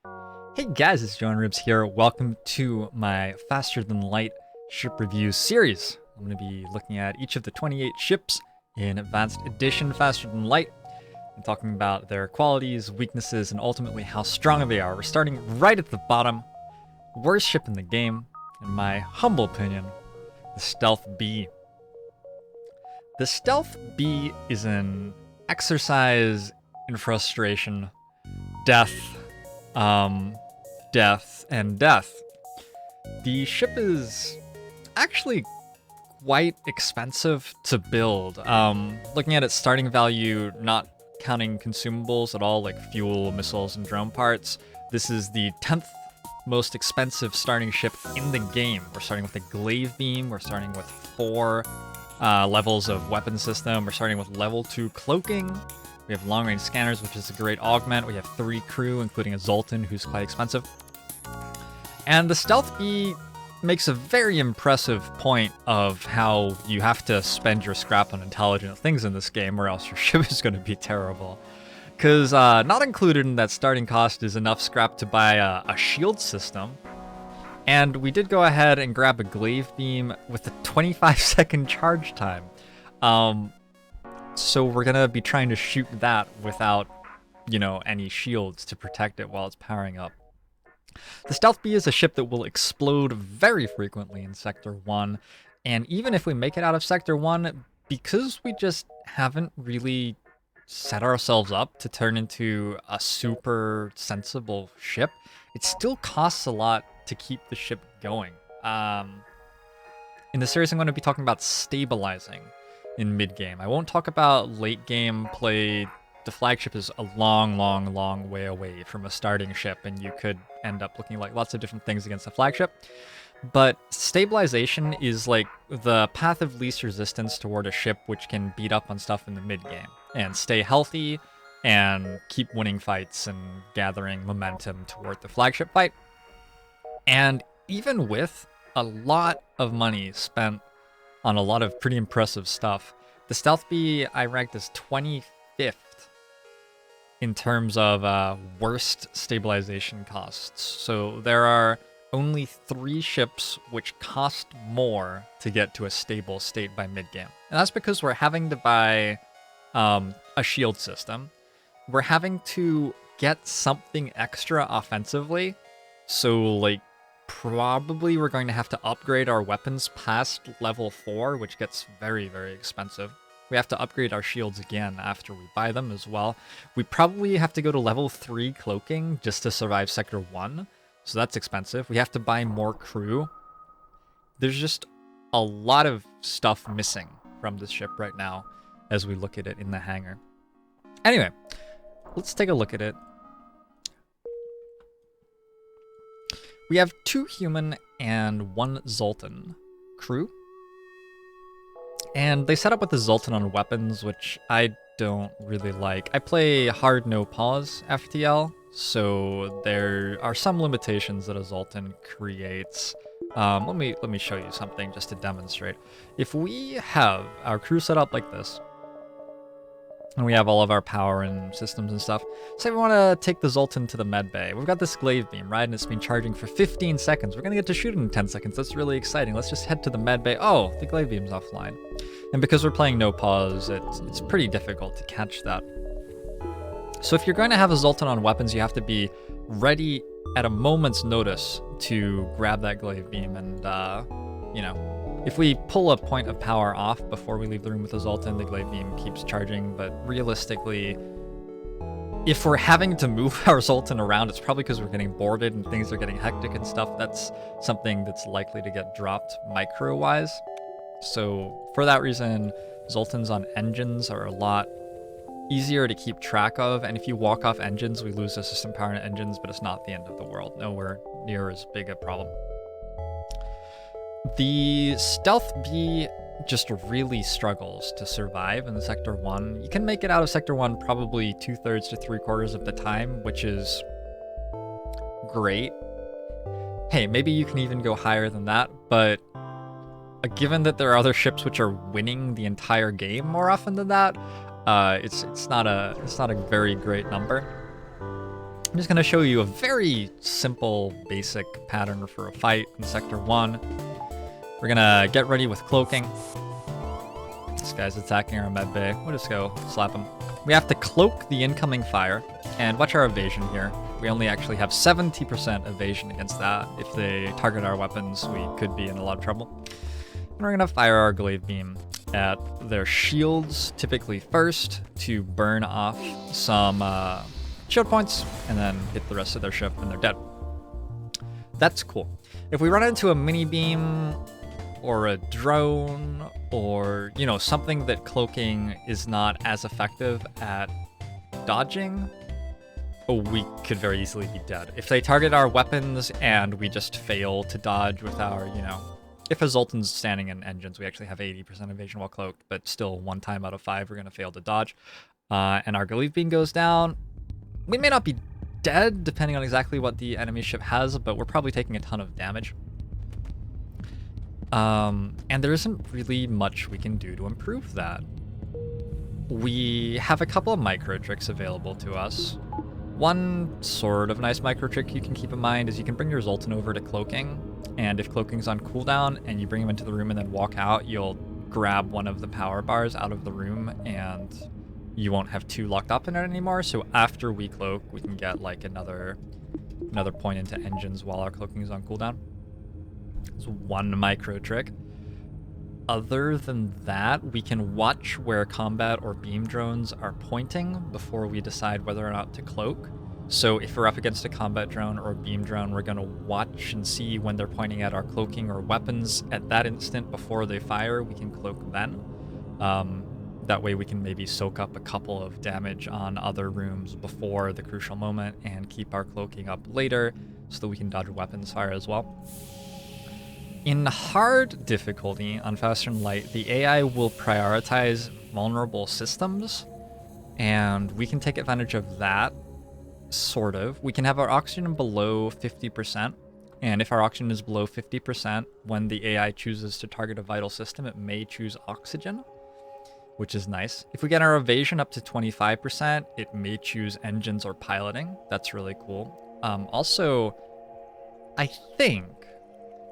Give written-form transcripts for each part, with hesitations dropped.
Hey guys, it's JoINrbs here. Welcome to my Faster Than Light ship review series. I'm going to be looking at each of the 28 ships in Advanced Edition Faster Than Light and talking about their qualities, weaknesses, and ultimately how strong they are. We're starting right at the bottom. Worst ship in the game, in my humble opinion, the Stealth B. The Stealth B is an exercise in frustration, death, death, and death. The ship is actually quite expensive to build. Looking at its starting value, not counting consumables at all, like fuel, missiles, and drone parts, this is the 10th most expensive starting ship in the game. We're starting with a glaive beam, we're starting with 4 levels of weapon system, we're starting with level 2 cloaking, we have long-range scanners, which is a great augment. We have 3 crew, including a Zoltan, who's quite expensive. And the Stealth B makes a very impressive point of how you have to spend your scrap on intelligent things in this game, or else your ship is going to be terrible. Because not included in that starting cost is enough scrap to buy a shield system. And we did go ahead and grab a glaive beam with a 25-second charge time. So we're going to be trying to shoot that without, any shields to protect it while it's powering up. The Stealth B is a ship that will explode very frequently in Sector 1, and even if we make it out of Sector 1, because we just haven't really set ourselves up to turn into a super sensible ship, it still costs a lot to keep the ship going. In the series, I'm going to be talking about stabilizing in mid-game. I won't talk about late-game play. The flagship is a long way away from a starting ship, and you could end up looking like lots of different things against the flagship. But stabilization is like the path of least resistance toward a ship which can beat up on stuff in the mid-game and stay healthy and keep winning fights and gathering momentum toward the flagship fight. And even with a lot of money spent on a lot of pretty impressive stuff, the Stealth B I ranked as 25th in terms of worst stabilization costs. So there are only 3 ships which cost more to get to a stable state by mid-game. And that's because we're having to buy a shield system. We're having to get something extra offensively. So, probably we're going to have to upgrade our weapons past level 4, which gets very expensive. We have to upgrade our shields again after we buy them as well. We probably have to go to level 3 cloaking just to survive Sector 1, so that's expensive. We have to buy more crew. There's just a lot of stuff missing from this ship right now as we look at it in the hangar. Anyway, let's take a look at it. We have 2 human and 1 Zoltan crew. And they set up with the Zoltan on weapons, which I don't really like. I play hard no pause FTL, so there are some limitations that a Zoltan creates. Let me show you something just to demonstrate. If we have our crew set up like this, and we have all of our power and systems and stuff. Say we want to take the Zoltan to the med bay. We've got this glaive beam, right? And it's been charging for 15 seconds. We're going to get to shoot it in 10 seconds. That's really exciting. Let's just head to the med bay. Oh, the glaive beam's offline. And because we're playing no pause, it's pretty difficult to catch that. So if you're going to have a Zoltan on weapons, you have to be ready at a moment's notice to grab that glaive beam and, if we pull a point of power off before we leave the room with the Zoltan, the glaive beam keeps charging, but realistically, if we're having to move our Zoltan around, it's probably because we're getting boarded and things are getting hectic and stuff. That's something that's likely to get dropped micro-wise. So for that reason, Zoltans on engines are a lot easier to keep track of, and if you walk off engines, we lose the system power in engines, but it's not the end of the world. Nowhere near as big a problem. The Stealth B just really struggles to survive in Sector 1. You can make it out of Sector 1 probably 2/3 to 3/4 of the time, which is great. Hey, maybe you can even go higher than that, but given that there are other ships which are winning the entire game more often than that, it's not a very great number. just going to show you a very simple, basic pattern for a fight in Sector 1. We're going to get ready with Cloaking. This guy's attacking our med bay. We'll just go slap him. We have to cloak the incoming fire, and watch our evasion here. We only actually have 70% evasion against that. If they target our weapons, we could be in a lot of trouble. And we're going to fire our glaive beam at their shields, typically first, to burn off some shield points, and then hit the rest of their ship and they're dead. That's cool. If we run into a mini beam or a drone or, you know, something that Cloaking is not as effective at dodging, we could very easily be dead. If they target our weapons and we just fail to dodge with our, you know, if a Zoltan's standing in engines, we actually have 80% evasion while cloaked, but still 1 time out of 5 we're going to fail to dodge. And our glaive beam goes down. We may not be dead, depending on exactly what the enemy ship has, but we're probably taking a ton of damage. And there isn't really much we can do to improve that. We have a couple of micro tricks available to us. One sort of nice micro trick you can keep in mind is you can bring your Zoltan over to Cloaking, and if Cloaking's on cooldown and you bring him into the room and then walk out, you'll grab one of the power bars out of the room and you won't have 2 locked up in it anymore. So after we cloak, we can get like another point into engines while our Cloaking is on cooldown. It's one micro trick. Other than that, we can watch where combat or beam drones are pointing before we decide whether or not to cloak. So if we're up against a combat drone or a beam drone, we're going to watch and see when they're pointing at our Cloaking or weapons at that instant before they fire. We can cloak then. That way we can maybe soak up a couple of damage on other rooms before the crucial moment and keep our Cloaking up later so that we can dodge weapons fire as well. In hard difficulty on Faster and Light, the AI will prioritize vulnerable systems, and we can take advantage of that, sort of. We can have our oxygen below 50%, and if our oxygen is below 50%, when the AI chooses to target a vital system, it may choose oxygen, which is nice. If we get our evasion up to 25%, it may choose engines or piloting. That's really cool. Also,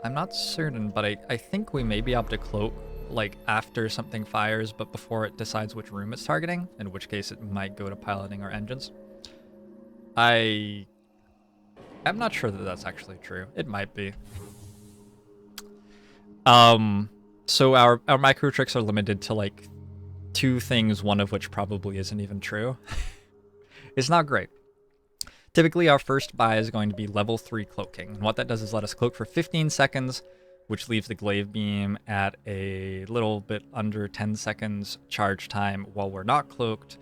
I'm not certain, but I think we may be able to cloak like after something fires, but before it decides which room it's targeting, in which case it might go to piloting or engines. I'm not sure that that's actually true. It might be. So our micro tricks are limited to like 2 things, one of which probably isn't even true. It's not great. Typically, our first buy is going to be level 3 Cloaking. And what that does is let us cloak for 15 seconds, which leaves the glaive beam at a little bit under 10 seconds charge time while we're not cloaked.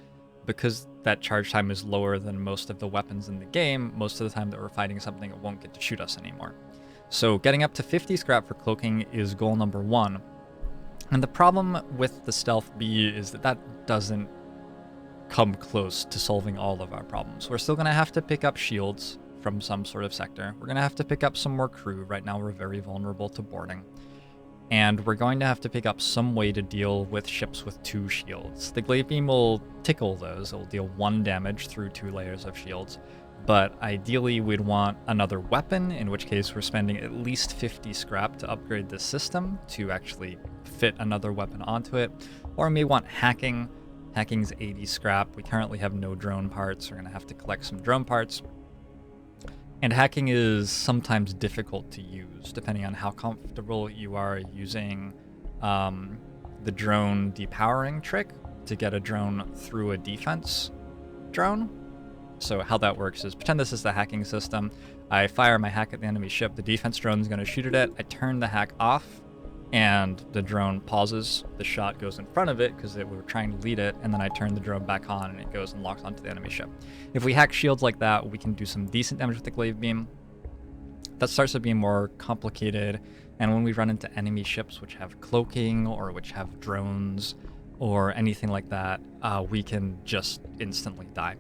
Because that charge time is lower than most of the weapons in the game, most of the time that we're fighting something, it won't get to shoot us anymore. So getting up to 50 scrap for Cloaking is goal number 1. And the problem with the Stealth B is that doesn't come close to solving all of our problems. We're still going to have to pick up shields from some sort of sector. We're going to have to pick up some more crew. Right now we're very vulnerable to boarding. And we're going to have to pick up some way to deal with ships with 2 shields. The glaive beam will tickle those. It will deal 1 damage through 2 layers of shields. But ideally we'd want another weapon, in which case we're spending at least 50 scrap to upgrade this system to actually fit another weapon onto it. Or we may want hacking. Hacking's 80 scrap. We currently have no drone parts. We're going to have to collect some drone parts. And hacking is sometimes difficult to use, depending on how comfortable you are using the drone depowering trick to get a drone through a defense drone. So how that works is, pretend this is the hacking system. I fire my hack at the enemy ship. The defense drone is going to shoot at it. I turn the hack off, and the drone pauses. The shot goes in front of it because we were trying to lead it, and then I turn the drone back on and it goes and locks onto the enemy ship. If we hack shields like that, we can do some decent damage with the glaive beam. That starts to be more complicated, and when we run into enemy ships which have cloaking or which have drones or anything like that, we can just instantly die.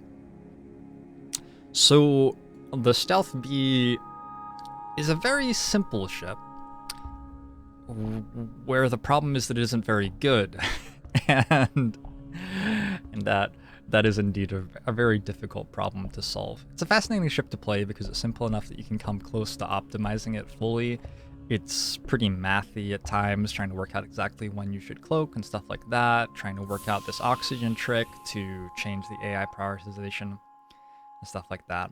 So the Stealth B is a very simple ship, where the problem is that it isn't very good, and that That is indeed a very difficult problem to solve. It's a fascinating ship to play because it's simple enough that you can come close to optimizing it fully. It's pretty mathy at times, trying to work out exactly when you should cloak and stuff like that, trying to work out this oxygen trick to change the AI prioritization and stuff like that.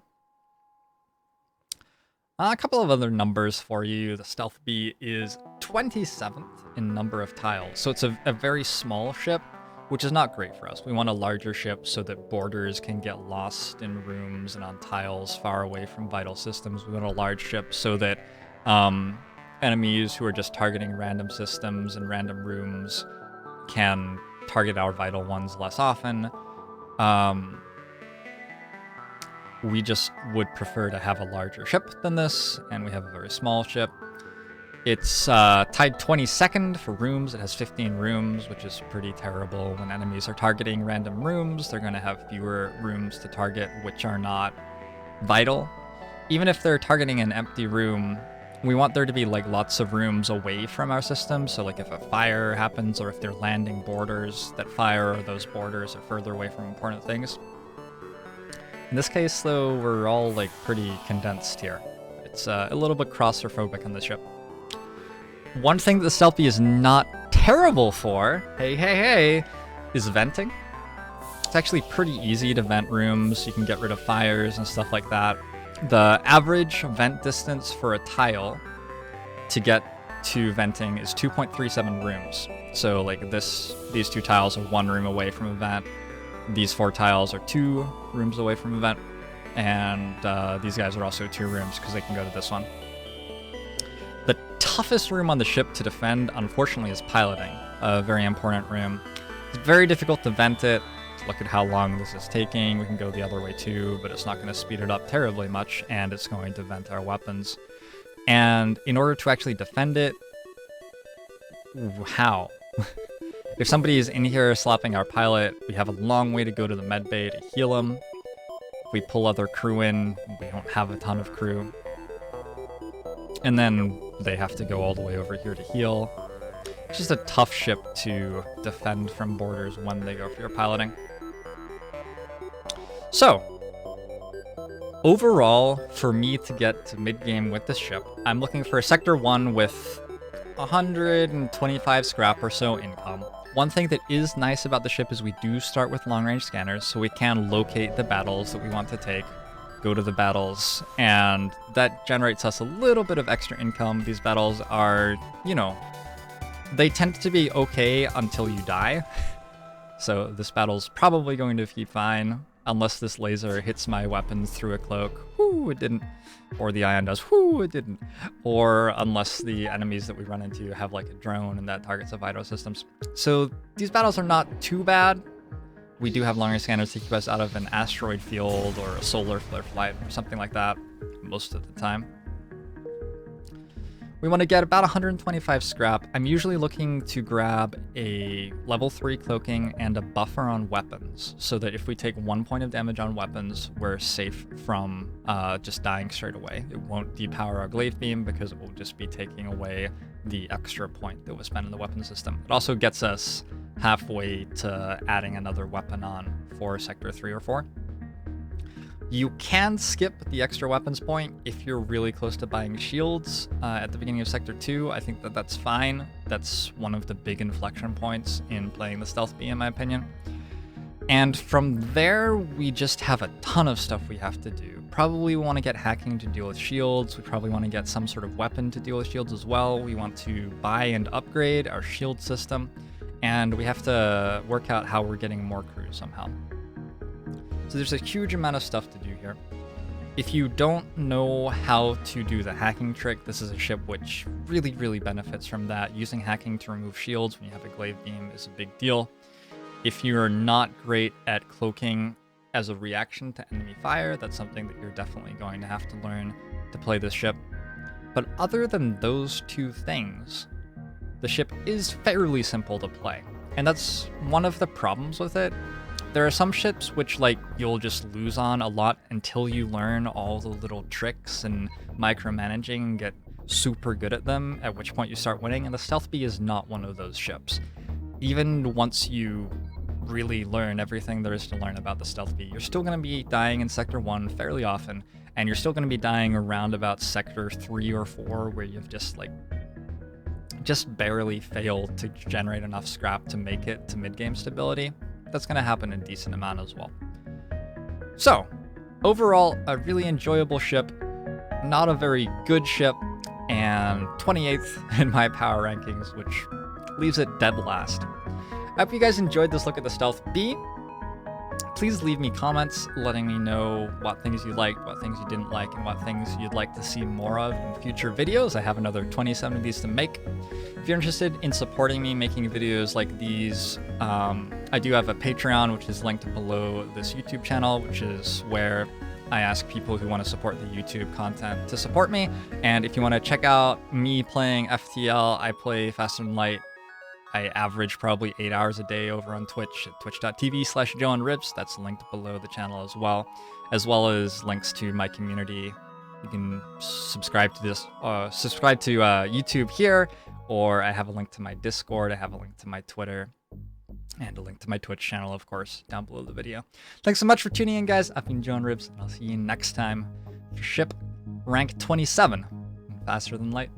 A couple of other numbers for you. The Stealth B is 27th in number of tiles, so it's a very small ship, which is not great for us. We want a larger ship so that boarders can get lost in rooms and on tiles far away from vital systems. We want a large ship so that enemies who are just targeting random systems and random rooms can target our vital ones less often. We just would prefer to have a larger ship than this, and we have a very small ship. It's tied 22nd for rooms. It has 15 rooms, which is pretty terrible. When enemies are targeting random rooms, they're going to have fewer rooms to target, which are not vital. Even if they're targeting an empty room, we want there to be like lots of rooms away from our system. So like if a fire happens or if they're landing boarders that fire, or those boarders are further away from important things. In this case, though, we're all like pretty condensed here. It's a little bit claustrophobic on the ship. One thing that the Stealth B is not terrible for, hey, is venting. It's actually pretty easy to vent rooms. You can get rid of fires and stuff like that. The average vent distance for a tile to get to venting is 2.37 rooms. So like these two tiles are 1 room away from a vent. These 4 tiles are 2 rooms away from a vent. And these guys are also 2 rooms because they can go to this one. The toughest room on the ship to defend, unfortunately, is piloting. A very important room. It's very difficult to vent it. Look at how long this is taking. We can go the other way too, but it's not going to speed it up terribly much, and it's going to vent our weapons. And in order to actually defend it, how? If somebody is in here slapping our pilot, we have a long way to go to the med bay to heal them. If we pull other crew in, we don't have a ton of crew. And then they have to go all the way over here to heal. It's just a tough ship to defend from boarders when they go for your piloting. So, overall, for me to get to mid-game with this ship, I'm looking for a Sector 1 with 125 scrap or so income. One thing that is nice about the ship is we do start with long-range scanners, so we can locate the battles that we want to take, go to the battles, and that generates us a little bit of extra income. These battles are, you know, they tend to be okay until you die. So this battle's probably going to be fine, unless this laser hits my weapon through a cloak. Whoo, it didn't. Or the ion does. Whoo, it didn't. Or unless the enemies that we run into have like a drone and that targets the vital systems. So these battles are not too bad. We do have long-range scanners to keep us out of an asteroid field or a solar flare flight or something like that most of the time. We want to get about 125 scrap. I'm usually looking to grab a level 3 cloaking and a buffer on weapons, so that if we take 1 point of damage on weapons, we're safe from just dying straight away. It won't depower our glaive beam because it will just be taking away the extra point that was spent in the weapon system. It also gets us halfway to adding another weapon on for Sector 3 or 4. You can skip the extra weapons point if you're really close to buying shields at the beginning of Sector 2. I think that that's fine. That's one of the big inflection points in playing the Stealth B, in my opinion. And from there, we just have a ton of stuff we have to do. Probably want to get hacking to deal with shields. We probably want to get some sort of weapon to deal with shields as well. We want to buy and upgrade our shield system. And we have to work out how we're getting more crews somehow. So there's a huge amount of stuff to do here. If you don't know how to do the hacking trick, this is a ship which really, really benefits from that. Using hacking to remove shields when you have a glaive beam is a big deal. If you're not great at cloaking as a reaction to enemy fire, that's something that you're definitely going to have to learn to play this ship. But other than those two things, the ship is fairly simple to play. And that's one of the problems with it. There are some ships which, like, you'll just lose on a lot until you learn all the little tricks and micromanaging and get super good at them, at which point you start winning, and the Stealth B is not one of those ships. Even once you really learn everything there is to learn about the stealth bee. You're still going to be dying in Sector 1 fairly often, and you're still going to be dying around about Sector 3 or 4, where you've just barely failed to generate enough scrap to make it to mid-game stability. That's going to happen a decent amount as well. So, overall, a really enjoyable ship, not a very good ship, and 28th in my power rankings, which leaves it dead last. I hope you guys enjoyed this look at the Stealth Bee. Please leave me comments letting me know what things you liked, what things you didn't like, and what things you'd like to see more of in future videos. I have another 27 of these to make. If you're interested in supporting me making videos like these, I do have a Patreon, which is linked below this YouTube channel, which is where I ask people who want to support the YouTube content to support me. And if you want to check out me playing FTL, I play Faster Than Light. I average probably 8 hours a day over on Twitch at twitch.tv/JoINrbs. That's linked below the channel as well as links to my community. You can subscribe to this, subscribe to YouTube here, or I have a link to my Discord. I have a link to my Twitter, and a link to my Twitch channel, of course, down below the video. Thanks so much for tuning in, guys. I've been JoINrbs, and I'll see you next time for ship rank 27, Faster Than Light.